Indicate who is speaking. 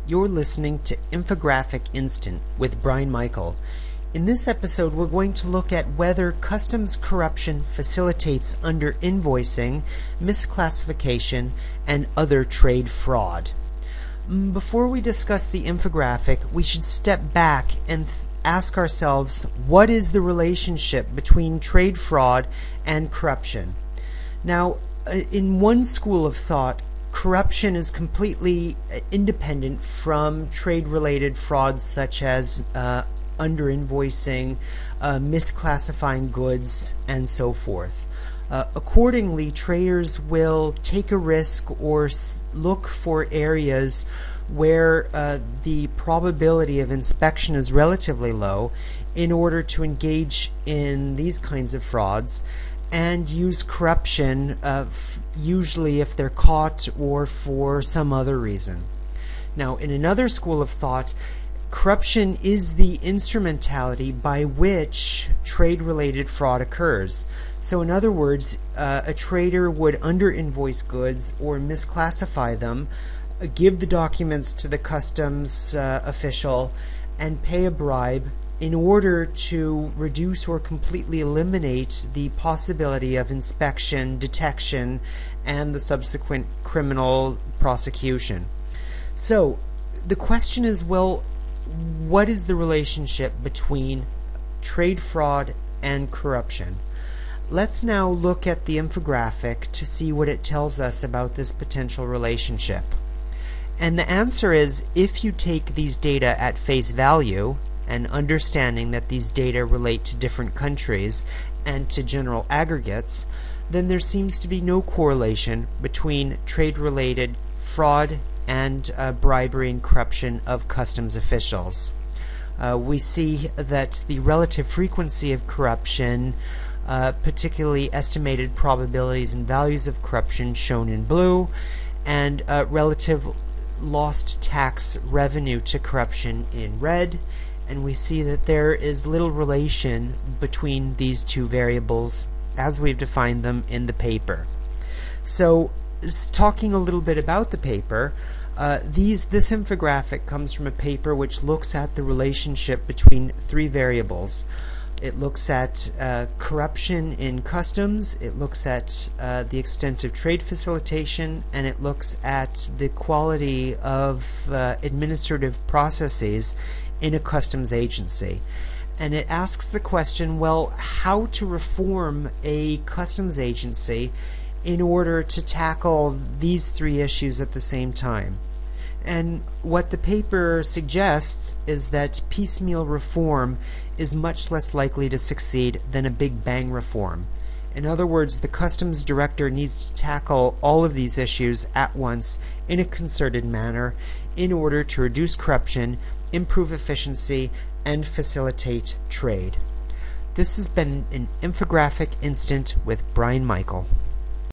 Speaker 1: You're listening to Infographic Instant with Brian Michael. In this episode, we're going to look at whether customs corruption facilitates under-invoicing, misclassification, and other trade fraud. Before we discuss the infographic, we should step back and ask ourselves, what is the relationship between trade fraud and corruption? Now, in one school of thought, corruption is completely independent from trade-related frauds such as under-invoicing, misclassifying goods, and so forth. Accordingly, traders will take a risk or look for areas where the probability of inspection is relatively low in order to engage in these kinds of frauds and use corruption, usually if they're caught or for some other reason. Now, in another school of thought, corruption is the instrumentality by which trade-related fraud occurs. So in other words, a trader would under-invoice goods or misclassify them, give the documents to the customs official, and pay a bribe in order to reduce or completely eliminate the possibility of inspection, detection, and the subsequent criminal prosecution. So the question is, well, what is the relationship between trade fraud and corruption? Let's now look at the infographic to see what it tells us about this potential relationship. And the answer is, if you take these data at face value, and understanding that these data relate to different countries and to general aggregates, then there seems to be no correlation between trade-related fraud and bribery and corruption of customs officials. We see that the relative frequency of corruption, particularly estimated probabilities and values of corruption shown in blue, and relative lost tax revenue to corruption in red, and we see that there is little relation between these two variables as we've defined them in the paper. So, talking a little bit about the paper, this infographic comes from a paper which looks at the relationship between three variables. It looks at corruption in customs, it looks at the extent of trade facilitation, and it looks at the quality of administrative processes in a customs agency. And it asks the question, well, how to reform a customs agency in order to tackle these three issues at the same time. And what the paper suggests is that piecemeal reform is much less likely to succeed than a big bang reform. In other words, the customs director needs to tackle all of these issues at once in a concerted manner in order to reduce corruption, improve efficiency, and facilitate trade. This has been an Infographic Instant with Brian Michael.